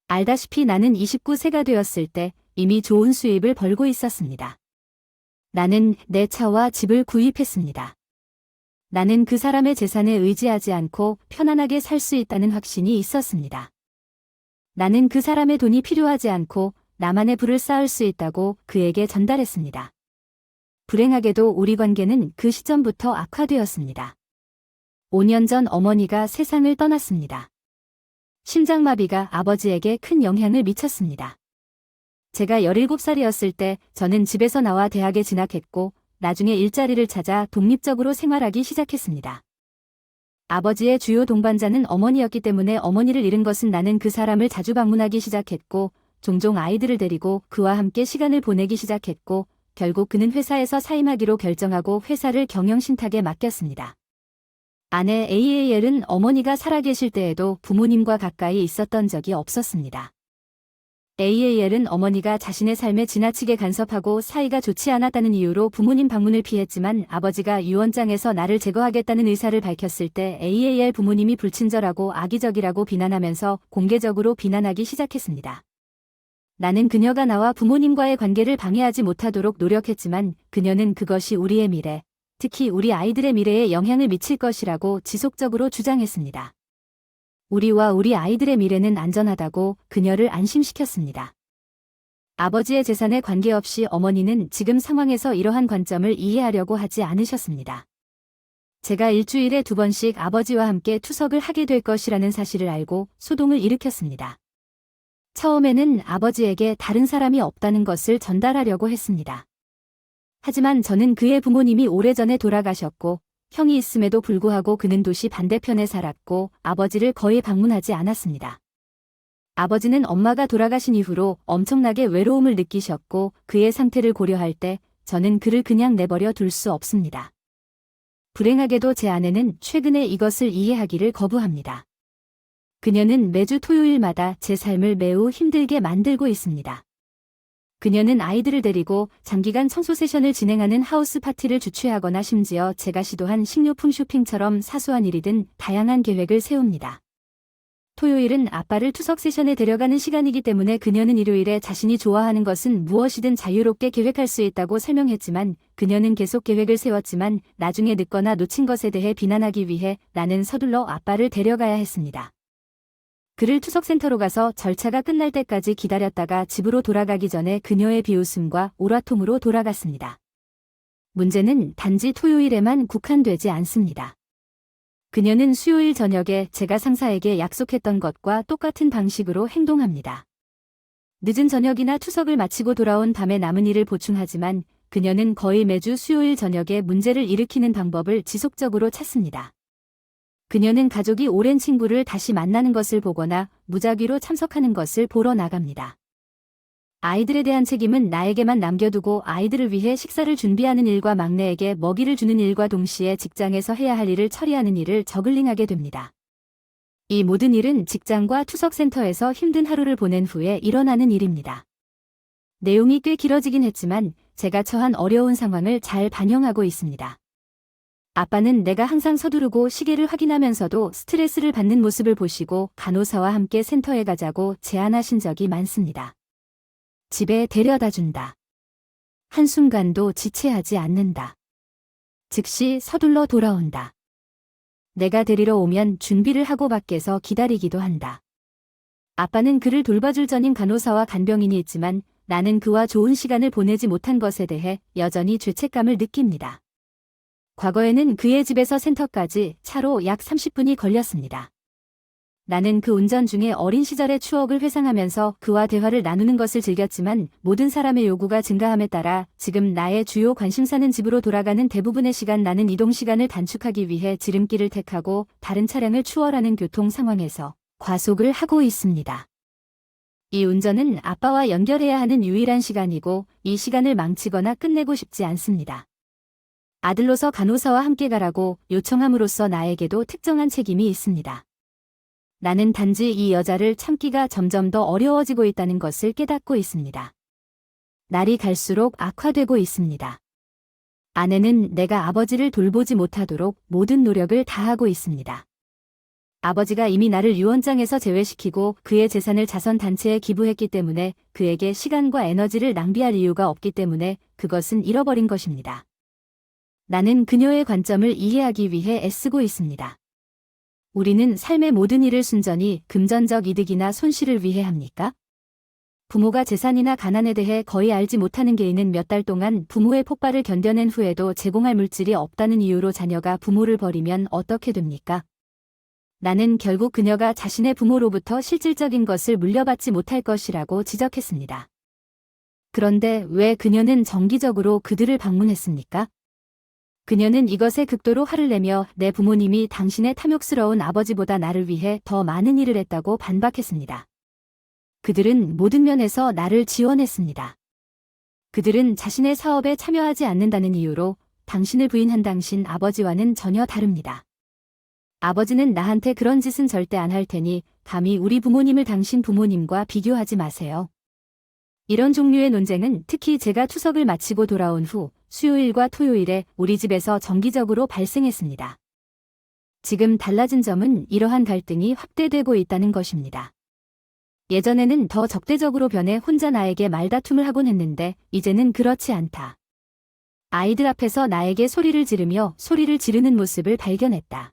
알다시피 나는 29세가 되었을 때 이미 좋은 수입을 벌고 있었습니다. 나는 내 차와 집을 구입했습니다. 나는 그 사람의 재산에 의지하지 않고 편안하게 살 수 있다는 확신이 있었습니다. 나는 그 사람의 돈이 필요하지 않고 나만의 부를 쌓을 수 있다고 그에게 전달했습니다. 불행하게도 우리 관계는 그 시점부터 악화되었습니다. 5년 전 어머니가 세상을 떠났습니다. 심장마비가 아버지에게 큰 영향을 미쳤습니다. 제가 17살이었을 때 저는 집에서 나와 대학에 진학했고 나중에 일자리를 찾아 독립적으로 생활하기 시작했습니다. 아버지의 주요 동반자는 어머니였기 때문에 어머니를 잃은 것은 나는 그 사람을 자주 방문하기 시작했고 종종 아이들을 데리고 그와 함께 시간을 보내기 시작했고 결국 그는 회사에서 사임하기로 결정하고 회사를 경영신탁에 맡겼습니다. 아내 AAL은 어머니가 살아계실 때에도 부모님과 가까이 있었던 적이 없었습니다. AAL은 어머니가 자신의 삶에 지나치게 간섭하고 사이가 좋지 않았다는 이유로 부모님 방문을 피했지만 아버지가 유언장에서 나를 제거하겠다는 의사를 밝혔을 때 AAL 부모님이 불친절하고 악의적이라고 비난하면서 공개적으로 비난하기 시작했습니다. 나는 그녀가 나와 부모님과의 관계를 방해하지 못하도록 노력했지만 그녀는 그것이 우리의 미래, 특히 우리 아이들의 미래에 영향을 미칠 것이라고 지속적으로 주장했습니다. 우리와 우리 아이들의 미래는 안전하다고 그녀를 안심시켰습니다. 아버지의 재산에 관계없이 어머니는 지금 상황에서 이러한 관점을 이해하려고 하지 않으셨습니다. 제가 일주일에 2번씩 아버지와 함께 투석을 하게 될 것이라는 사실을 알고 소동을 일으켰습니다. 처음에는 아버지에게 다른 사람이 없다는 것을 전달하려고 했습니다. 하지만 저는 그의 부모님이 오래전에 돌아가셨고 형이 있음에도 불구하고 그는 도시 반대편에 살았고 아버지를 거의 방문하지 않았습니다. 아버지는 엄마가 돌아가신 이후로 엄청나게 외로움을 느끼셨고 그의 상태를 고려할 때 저는 그를 그냥 내버려 둘 수 없습니다. 불행하게도 제 아내는 최근에 이것을 이해하기를 거부합니다. 그녀는 매주 토요일마다 제 삶을 매우 힘들게 만들고 있습니다. 그녀는 아이들을 데리고 장기간 청소 세션을 진행하는 하우스 파티를 주최하거나 심지어 제가 시도한 식료품 쇼핑처럼 사소한 일이든 다양한 계획을 세웁니다. 토요일은 아빠를 투석 세션에 데려가는 시간이기 때문에 그녀는 일요일에 자신이 좋아하는 것은 무엇이든 자유롭게 계획할 수 있다고 설명했지만 그녀는 계속 계획을 세웠지만 나중에 늦거나 놓친 것에 대해 비난하기 위해 나는 서둘러 아빠를 데려가야 했습니다. 그를 투석센터로 가서 절차가 끝날 때까지 기다렸다가 집으로 돌아가기 전에 그녀의 비웃음과 오라통으로 돌아갔습니다. 문제는 단지 토요일에만 국한되지 않습니다. 그녀는 수요일 저녁에 제가 상사에게 약속했던 것과 똑같은 방식으로 행동합니다. 늦은 저녁이나 투석을 마치고 돌아온 밤에 남은 일을 보충하지만 그녀는 거의 매주 수요일 저녁에 문제를 일으키는 방법을 지속적으로 찾습니다. 그녀는 가족이 오랜 친구를 다시 만나는 것을 보거나 무작위로 참석하는 것을 보러 나갑니다. 아이들에 대한 책임은 나에게만 남겨두고 아이들을 위해 식사를 준비하는 일과 막내에게 먹이를 주는 일과 동시에 직장에서 해야 할 일을 처리하는 일을 저글링하게 됩니다. 이 모든 일은 직장과 투석센터에서 힘든 하루를 보낸 후에 일어나는 일입니다. 내용이 꽤 길어지긴 했지만 제가 처한 어려운 상황을 잘 반영하고 있습니다. 아빠는 내가 항상 서두르고 시계를 확인하면서도 스트레스를 받는 모습을 보시고 간호사와 함께 센터에 가자고 제안하신 적이 많습니다. 집에 데려다 준다. 한순간도 지체하지 않는다. 즉시 서둘러 돌아온다. 내가 데리러 오면 준비를 하고 밖에서 기다리기도 한다. 아빠는 그를 돌봐줄 전임 간호사와 간병인이 있지만 나는 그와 좋은 시간을 보내지 못한 것에 대해 여전히 죄책감을 느낍니다. 과거에는 그의 집에서 센터까지 차로 약 30분이 걸렸습니다. 나는 그 운전 중에 어린 시절의 추억을 회상하면서 그와 대화를 나누는 것을 즐겼지만 모든 사람의 요구가 증가함에 따라 지금 나의 주요 관심사는 집으로 돌아가는 대부분의 시간 나는 이동 시간을 단축하기 위해 지름길을 택하고 다른 차량을 추월하는 교통 상황에서 과속을 하고 있습니다. 이 운전은 아빠와 연결해야 하는 유일한 시간이고 이 시간을 망치거나 끝내고 싶지 않습니다. 아들로서 간호사와 함께 가라고 요청함으로써 나에게도 특정한 책임이 있습니다. 나는 단지 이 여자를 참기가 점점 더 어려워지고 있다는 것을 깨닫고 있습니다. 날이 갈수록 악화되고 있습니다. 아내는 내가 아버지를 돌보지 못하도록 모든 노력을 다하고 있습니다. 아버지가 이미 나를 유언장에서 제외시키고 그의 재산을 자선단체에 기부했기 때문에 그에게 시간과 에너지를 낭비할 이유가 없기 때문에 그것은 잃어버린 것입니다. 나는 그녀의 관점을 이해하기 위해 애쓰고 있습니다. 우리는 삶의 모든 일을 순전히 금전적 이득이나 손실을 위해 합니까? 부모가 재산이나 가난에 대해 거의 알지 못하는 개인은 몇 달 동안 부모의 폭발을 견뎌낸 후에도 제공할 물질이 없다는 이유로 자녀가 부모를 버리면 어떻게 됩니까? 나는 결국 그녀가 자신의 부모로부터 실질적인 것을 물려받지 못할 것이라고 지적했습니다. 그런데 왜 그녀는 정기적으로 그들을 방문했습니까? 그녀는 이것에 극도로 화를 내며 내 부모님이 당신의 탐욕스러운 아버지보다 나를 위해 더 많은 일을 했다고 반박했습니다. 그들은 모든 면에서 나를 지원했습니다. 그들은 자신의 사업에 참여하지 않는다는 이유로 당신을 부인한 당신 아버지와는 전혀 다릅니다. 아버지는 나한테 그런 짓은 절대 안 할 테니 감히 우리 부모님을 당신 부모님과 비교하지 마세요. 이런 종류의 논쟁은 특히 제가 추석을 마치고 돌아온 후 수요일과 토요일에 우리 집에서 정기적으로 발생했습니다. 지금 달라진 점은 이러한 갈등이 확대되고 있다는 것입니다. 예전에는 더 적대적으로 변해 혼자 나에게 말다툼을 하곤 했는데 이제는 그렇지 않다. 아이들 앞에서 나에게 소리를 지르며 소리를 지르는 모습을 발견했다.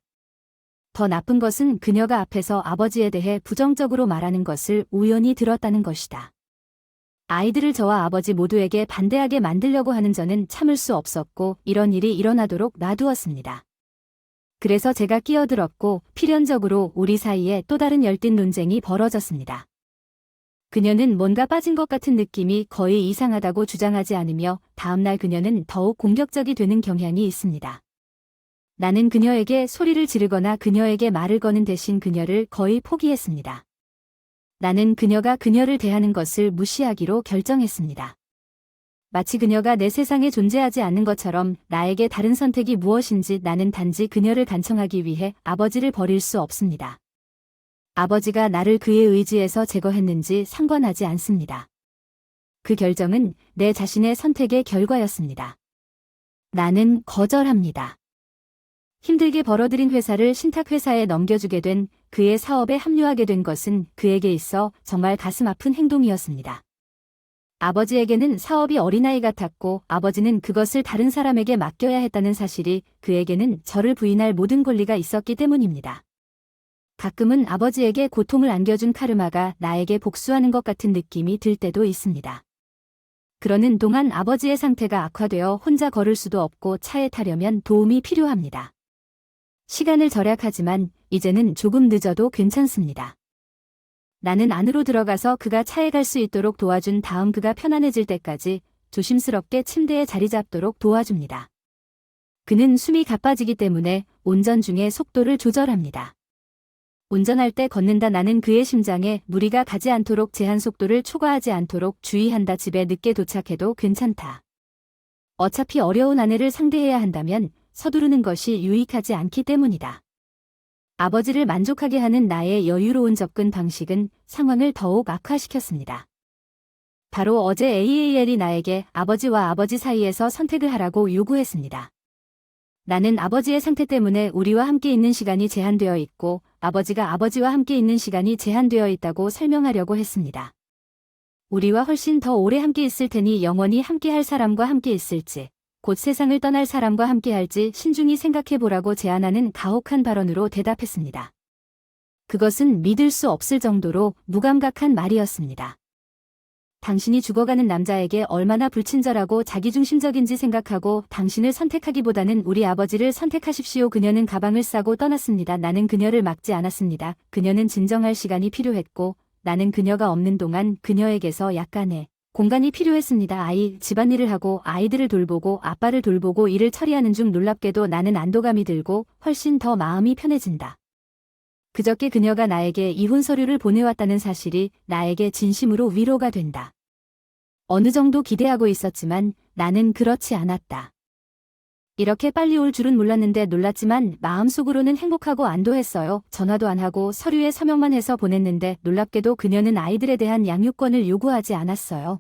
더 나쁜 것은 그녀가 앞에서 아버지에 대해 부정적으로 말하는 것을 우연히 들었다는 것이다. 아이들을 저와 아버지 모두에게 반대하게 만들려고 하는 저는 참을 수 없었고 이런 일이 일어나도록 놔두었습니다. 그래서 제가 끼어들었고 필연적으로 우리 사이에 또 다른 열띤 논쟁이 벌어졌습니다. 그녀는 뭔가 빠진 것 같은 느낌이 거의 이상하다고 주장하지 않으며 다음날 그녀는 더욱 공격적이 되는 경향이 있습니다. 나는 그녀에게 소리를 지르거나 그녀에게 말을 거는 대신 그녀를 거의 포기했습니다. 나는 그녀가 그녀를 대하는 것을 무시하기로 결정했습니다. 마치 그녀가 내 세상에 존재하지 않는 것처럼 나에게 다른 선택이 무엇인지 나는 단지 그녀를 간청하기 위해 아버지를 버릴 수 없습니다. 아버지가 나를 그의 의지에서 제거했는지 상관하지 않습니다. 그 결정은 내 자신의 선택의 결과였습니다. 나는 거절합니다. 힘들게 벌어들인 회사를 신탁회사에 넘겨주게 된 그의 사업에 합류하게 된 것은 그에게 있어 정말 가슴 아픈 행동이었습니다. 아버지에게는 사업이 어린아이 같았고 아버지는 그것을 다른 사람에게 맡겨야 했다는 사실이 그에게는 저를 부인할 모든 권리가 있었기 때문입니다. 가끔은 아버지에게 고통을 안겨준 카르마가 나에게 복수하는 것 같은 느낌이 들 때도 있습니다. 그러는 동안 아버지의 상태가 악화되어 혼자 걸을 수도 없고 차에 타려면 도움이 필요합니다. 시간을 절약하지만 이제는 조금 늦어도 괜찮습니다. 나는 안으로 들어가서 그가 차에 갈 수 있도록 도와준 다음 그가 편안해질 때까지 조심스럽게 침대에 자리 잡도록 도와줍니다. 그는 숨이 가빠지기 때문에 운전 중에 속도를 조절합니다. 운전할 때 걷는다. 나는 그의 심장에 무리가 가지 않도록 제한 속도를 초과하지 않도록 주의한다. 집에 늦게 도착해도 괜찮다. 어차피 어려운 아내를 상대해야 한다면 서두르는 것이 유익하지 않기 때문이다. 아버지를 만족하게 하는 나의 여유로운 접근 방식은 상황을 더욱 악화시켰습니다. 바로 어제 AAL이 나에게 아버지와 아버지 사이에서 선택을 하라고 요구했습니다. 나는 아버지의 상태 때문에 우리와 함께 있는 시간이 제한되어 있고 아버지가 아버지와 함께 있는 시간이 제한되어 있다고 설명하려고 했습니다. 우리와 훨씬 더 오래 함께 있을 테니 영원히 함께 할 사람과 함께 있을지 곧 세상을 떠날 사람과 함께 할지 신중히 생각해보라고 제안하는 가혹한 발언으로 대답했습니다. 그것은 믿을 수 없을 정도로 무감각한 말이었습니다. 당신이 죽어가는 남자에게 얼마나 불친절하고 자기중심적인지 생각하고 당신을 선택하기보다는 우리 아버지를 선택하십시오. 그녀는 가방을 싸고 떠났습니다. 나는 그녀를 막지 않았습니다. 그녀는 진정할 시간이 필요했고 나는 그녀가 없는 동안 그녀에게서 약간의 공간이 필요했습니다. 집안일을 하고 아이들을 돌보고 아빠를 돌보고 일을 처리하는 중 놀랍게도 나는 안도감이 들고 훨씬 더 마음이 편해진다. 그저께 그녀가 나에게 이혼 서류를 보내왔다는 사실이 나에게 진심으로 위로가 된다. 어느 정도 기대하고 있었지만 나는 그렇지 않았다. 이렇게 빨리 올 줄은 몰랐는데 놀랐지만 마음속으로는 행복하고 안도했어요. 전화도 안 하고 서류에 서명만 해서 보냈는데 놀랍게도 그녀는 아이들에 대한 양육권을 요구하지 않았어요.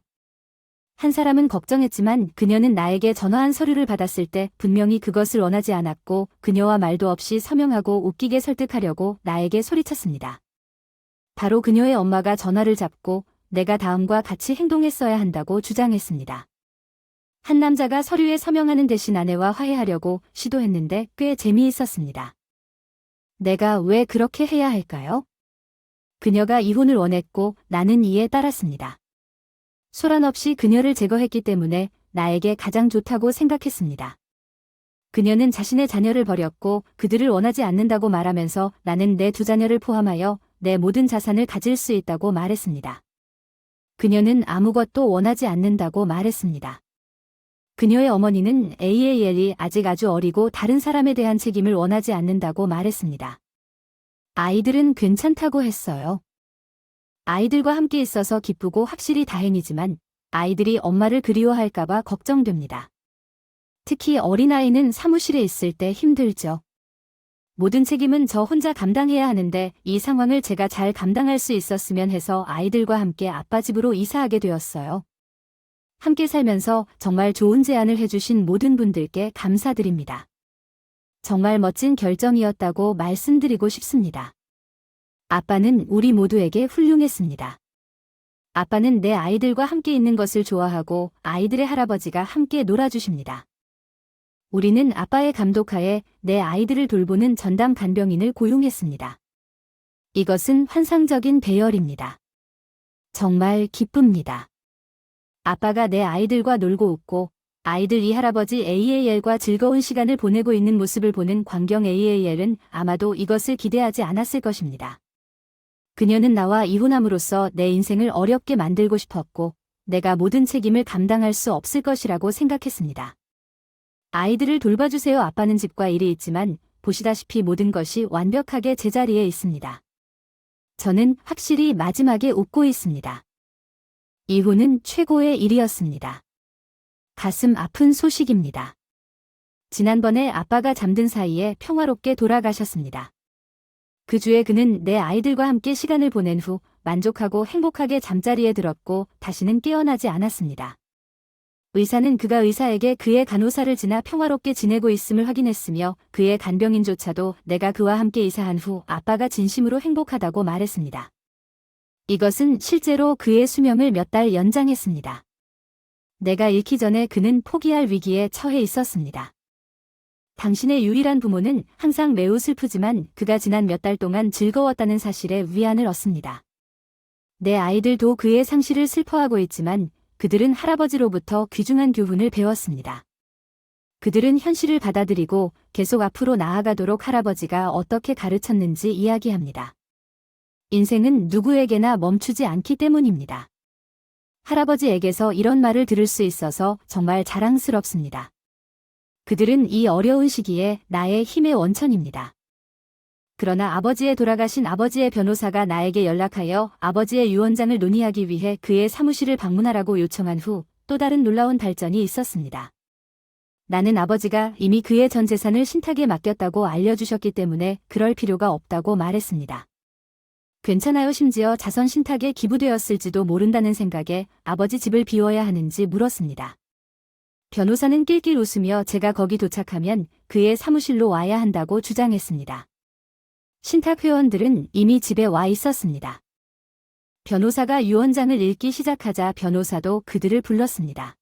한 사람은 걱정했지만 그녀는 나에게 전화한 서류를 받았을 때 분명히 그것을 원하지 않았고 그녀와 말도 없이 서명하고 웃기게 설득하려고 나에게 소리쳤습니다. 바로 그녀의 엄마가 전화를 잡고 내가 다음과 같이 행동했어야 한다고 주장했습니다. 한 남자가 서류에 서명하는 대신 아내와 화해하려고 시도했는데 꽤 재미있었습니다. 내가 왜 그렇게 해야 할까요? 그녀가 이혼을 원했고 나는 이에 따랐습니다. 소란 없이 그녀를 제거했기 때문에 나에게 가장 좋다고 생각했습니다. 그녀는 자신의 자녀를 버렸고 그들을 원하지 않는다고 말하면서 나는 내 두 자녀를 포함하여 내 모든 자산을 가질 수 있다고 말했습니다. 그녀는 아무것도 원하지 않는다고 말했습니다. 그녀의 어머니는 AAL이 아직 아주 어리고 다른 사람에 대한 책임을 원하지 않는다고 말했습니다. 아이들은 괜찮다고 했어요. 아이들과 함께 있어서 기쁘고 확실히 다행이지만 아이들이 엄마를 그리워할까봐 걱정됩니다. 특히 어린아이는 사무실에 있을 때 힘들죠. 모든 책임은 저 혼자 감당해야 하는데 이 상황을 제가 잘 감당할 수 있었으면 해서 아이들과 함께 아빠 집으로 이사하게 되었어요. 함께 살면서 정말 좋은 제안을 해주신 모든 분들께 감사드립니다. 정말 멋진 결정이었다고 말씀드리고 싶습니다. 아빠는 우리 모두에게 훌륭했습니다. 아빠는 내 아이들과 함께 있는 것을 좋아하고 아이들의 할아버지가 함께 놀아주십니다. 우리는 아빠의 감독하에 내 아이들을 돌보는 전담 간병인을 고용했습니다. 이것은 환상적인 배열입니다. 정말 기쁩니다. 아빠가 내 아이들과 놀고 웃고 아이들 이 할아버지 AAL과 즐거운 시간을 보내고 있는 모습을 보는 광경 AAL은 아마도 이것을 기대하지 않았을 것입니다. 그녀는 나와 이혼함으로써 내 인생을 어렵게 만들고 싶었고 내가 모든 책임을 감당할 수 없을 것이라고 생각했습니다. 아이들을 돌봐주세요. 아빠는 집과 일이 있지만 보시다시피 모든 것이 완벽하게 제자리에 있습니다. 저는 확실히 마지막에 웃고 있습니다. 이혼은 최고의 일이었습니다. 가슴 아픈 소식입니다. 지난번에 아빠가 잠든 사이에 평화롭게 돌아가셨습니다. 그 주에 그는 내 아이들과 함께 시간을 보낸 후 만족하고 행복하게 잠자리에 들었고 다시는 깨어나지 않았습니다. 의사는 그가 의사에게 그의 간호사를 지나 평화롭게 지내고 있음을 확인했으며 그의 간병인조차도 내가 그와 함께 이사한 후 아빠가 진심으로 행복하다고 말했습니다. 이것은 실제로 그의 수명을 몇 달 연장했습니다. 내가 잃기 전에 그는 포기할 위기에 처해 있었습니다. 당신의 유일한 부모는 항상 매우 슬프지만 그가 지난 몇 달 동안 즐거웠다는 사실에 위안을 얻습니다. 내 아이들도 그의 상실을 슬퍼하고 있지만 그들은 할아버지로부터 귀중한 교훈을 배웠습니다. 그들은 현실을 받아들이고 계속 앞으로 나아가도록 할아버지가 어떻게 가르쳤는지 이야기합니다. 인생은 누구에게나 멈추지 않기 때문입니다. 할아버지에게서 이런 말을 들을 수 있어서 정말 자랑스럽습니다. 그들은 이 어려운 시기에 나의 힘의 원천입니다. 그러나 아버지의 돌아가신 아버지의 변호사가 나에게 연락하여 아버지의 유언장을 논의하기 위해 그의 사무실을 방문하라고 요청한 후 또 다른 놀라운 발전이 있었습니다. 나는 아버지가 이미 그의 전 재산을 신탁에 맡겼다고 알려주셨기 때문에 그럴 필요가 없다고 말했습니다. 괜찮아요. 심지어 자선 신탁에 기부되었을지도 모른다는 생각에 아버지 집을 비워야 하는지 물었습니다. 변호사는 낄낄 웃으며 제가 거기 도착하면 그의 사무실로 와야 한다고 주장했습니다. 신탁 회원들은 이미 집에 와 있었습니다. 변호사가 유언장을 읽기 시작하자 변호사도 그들을 불렀습니다.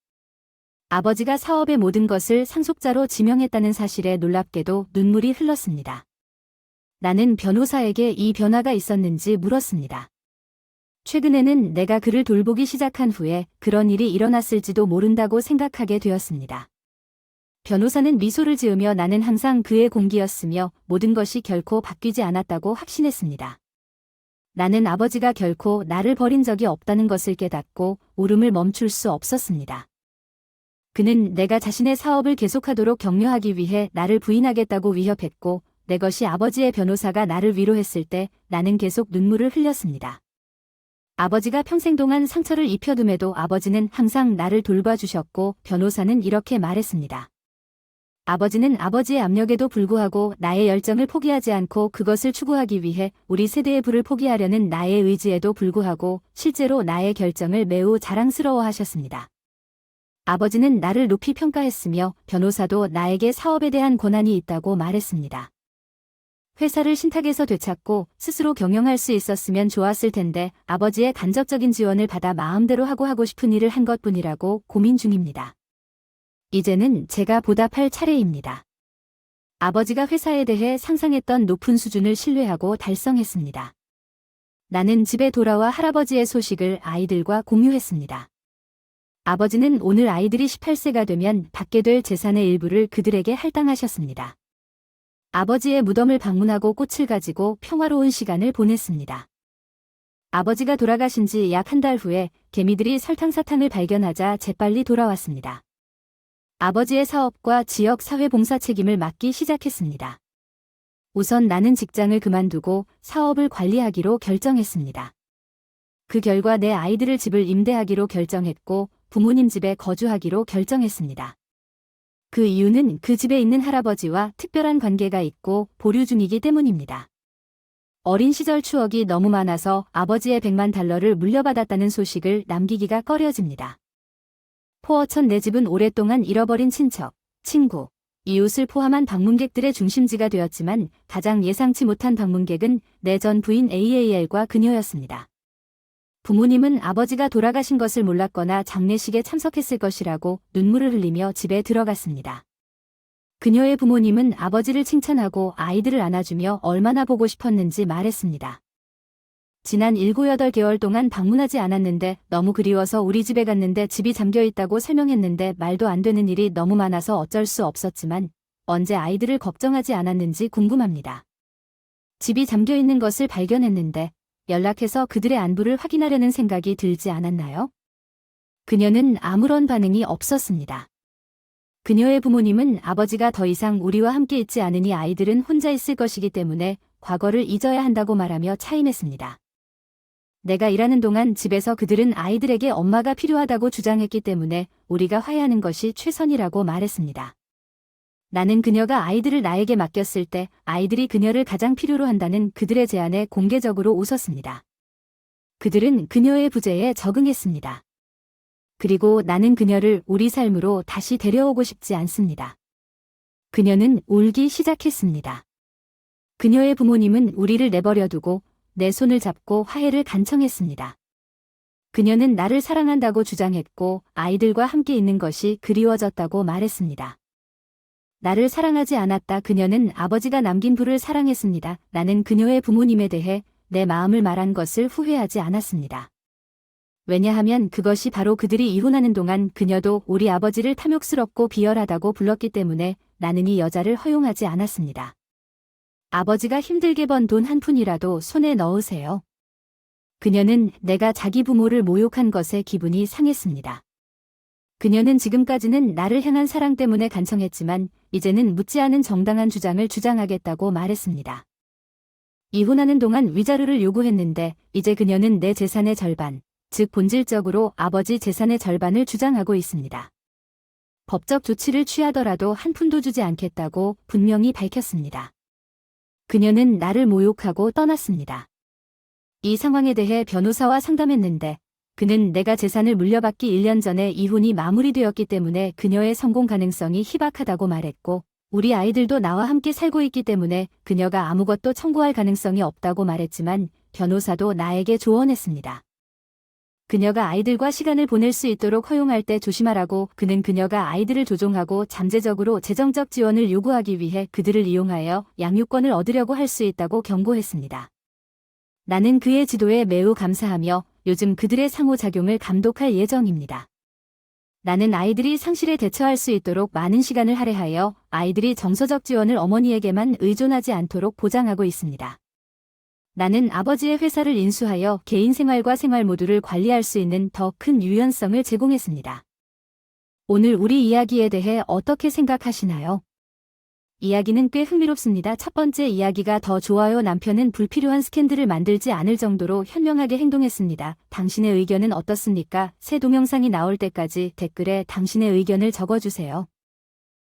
아버지가 사업의 모든 것을 상속자로 지명했다는 사실에 놀랍게도 눈물이 흘렀습니다. 나는 변호사에게 이 변화가 있었는지 물었습니다. 최근에는 내가 그를 돌보기 시작한 후에 그런 일이 일어났을지도 모른다고 생각하게 되었습니다. 변호사는 미소를 지으며 나는 항상 그의 공기였으며 모든 것이 결코 바뀌지 않았다고 확신했습니다. 나는 아버지가 결코 나를 버린 적이 없다는 것을 깨닫고 울음을 멈출 수 없었습니다. 그는 내가 자신의 사업을 계속하도록 격려하기 위해 나를 부인하겠다고 위협했고 내 것이 아버지의 변호사가 나를 위로했을 때 나는 계속 눈물을 흘렸습니다. 아버지가 평생 동안 상처를 입혀둠에도 아버지는 항상 나를 돌봐주셨고 변호사는 이렇게 말했습니다. 아버지는 아버지의 압력에도 불구하고 나의 열정을 포기하지 않고 그것을 추구하기 위해 우리 세대의 부를 포기하려는 나의 의지에도 불구하고 실제로 나의 결정을 매우 자랑스러워하셨습니다. 아버지는 나를 높이 평가했으며 변호사도 나에게 사업에 대한 권한이 있다고 말했습니다. 회사를 신탁에서 되찾고 스스로 경영할 수 있었으면 좋았을 텐데 아버지의 간접적인 지원을 받아 마음대로 하고 싶은 일을 한 것뿐이라고 고민 중입니다. 이제는 제가 보답할 차례입니다. 아버지가 회사에 대해 상상했던 높은 수준을 신뢰하고 달성했습니다. 나는 집에 돌아와 할아버지의 소식을 아이들과 공유했습니다. 아버지는 오늘 아이들이 18세가 되면 받게 될 재산의 일부를 그들에게 할당하셨습니다. 아버지의 무덤을 방문하고 꽃을 가지고 평화로운 시간을 보냈습니다. 아버지가 돌아가신 지 약 한 달 후에 개미들이 설탕사탕을 발견하자 재빨리 돌아왔습니다. 아버지의 사업과 지역 사회봉사 책임을 맡기 시작했습니다. 우선 나는 직장을 그만두고 사업을 관리하기로 결정했습니다. 그 결과 내 아이들을 집을 임대하기로 결정했고 부모님 집에 거주하기로 결정했습니다. 그 이유는 그 집에 있는 할아버지와 특별한 관계가 있고 보류 중이기 때문입니다. 어린 시절 추억이 너무 많아서 아버지의 $100만 물려받았다는 소식을 남기기가 꺼려집니다. 포어천 내 집은 오랫동안 잃어버린 친척, 친구, 이웃을 포함한 방문객들의 중심지가 되었지만 가장 예상치 못한 방문객은 내 전 부인 AAL과 그녀였습니다. 부모님은 아버지가 돌아가신 것을 몰랐거나 장례식에 참석했을 것이라고 눈물을 흘리며 집에 들어갔습니다. 그녀의 부모님은 아버지를 칭찬하고 아이들을 안아주며 얼마나 보고 싶었는지 말했습니다. 지난 7, 8개월 동안 방문하지 않았는데 너무 그리워서 우리 집에 갔는데 집이 잠겨있다고 설명했는데 말도 안 되는 일이 너무 많아서 어쩔 수 없었지만 언제 아이들을 걱정하지 않았는지 궁금합니다. 집이 잠겨있는 것을 발견했는데 연락해서 그들의 안부를 확인하려는 생각이 들지 않았나요? 그녀는 아무런 반응이 없었습니다. 그녀의 부모님은 아버지가 더 이상 우리와 함께 있지 않으니 아이들은 혼자 있을 것이기 때문에 과거를 잊어야 한다고 말하며 차임했습니다. 내가 일하는 동안 집에서 그들은 아이들에게 엄마가 필요하다고 주장했기 때문에 우리가 화해하는 것이 최선이라고 말했습니다. 나는 그녀가 아이들을 나에게 맡겼을 때 아이들이 그녀를 가장 필요로 한다는 그들의 제안에 공개적으로 웃었습니다. 그들은 그녀의 부재에 적응했습니다. 그리고 나는 그녀를 우리 삶으로 다시 데려오고 싶지 않습니다. 그녀는 울기 시작했습니다. 그녀의 부모님은 우리를 내버려두고 내 손을 잡고 화해를 간청했습니다. 그녀는 나를 사랑한다고 주장했고 아이들과 함께 있는 것이 그리워졌다고 말했습니다. 나를 사랑하지 않았다. 그녀는 아버지가 남긴 부를 사랑했습니다. 나는 그녀의 부모님에 대해 내 마음을 말한 것을 후회하지 않았습니다. 왜냐하면 그것이 바로 그들이 이혼하는 동안 그녀도 우리 아버지를 탐욕스럽고 비열하다고 불렀기 때문에 나는 이 여자를 허용하지 않았습니다. 아버지가 힘들게 번 돈 한 푼이라도 손에 넣으세요. 그녀는 내가 자기 부모를 모욕한 것에 기분이 상했습니다. 그녀는 지금까지는 나를 향한 사랑 때문에 간청했지만 이제는 묻지 않은 정당한 주장을 주장하겠다고 말했습니다. 이혼하는 동안 위자료를 요구했는데 이제 그녀는 내 재산의 절반, 즉 본질적으로 아버지 재산의 절반을 주장하고 있습니다. 법적 조치를 취하더라도 한 푼도 주지 않겠다고 분명히 밝혔습니다. 그녀는 나를 모욕하고 떠났습니다. 이 상황에 대해 변호사와 상담했는데 그는 내가 재산을 물려받기 1년 전에 이혼이 마무리되었기 때문에 그녀의 성공 가능성이 희박하다고 말했고 우리 아이들도 나와 함께 살고 있기 때문에 그녀가 아무것도 청구할 가능성이 없다고 말했지만 변호사도 나에게 조언했습니다. 그녀가 아이들과 시간을 보낼 수 있도록 허용할 때 조심하라고. 그는 그녀가 아이들을 조종하고 잠재적으로 재정적 지원을 요구하기 위해 그들을 이용하여 양육권을 얻으려고 할 수 있다고 경고했습니다. 나는 그의 지도에 매우 감사하며 요즘 그들의 상호작용을 감독할 예정입니다. 나는 아이들이 상실에 대처할 수 있도록 많은 시간을 할애하여 아이들이 정서적 지원을 어머니에게만 의존하지 않도록 보장하고 있습니다. 나는 아버지의 회사를 인수하여 개인 생활과 생활 모두를 관리할 수 있는 더 큰 유연성을 제공했습니다. 오늘 우리 이야기에 대해 어떻게 생각하시나요? 이야기는 꽤 흥미롭습니다. 첫 번째 이야기가 더 좋아요. 남편은 불필요한 스캔들을 만들지 않을 정도로 현명하게 행동했습니다. 당신의 의견은 어떻습니까? 새 동영상이 나올 때까지 댓글에 당신의 의견을 적어주세요.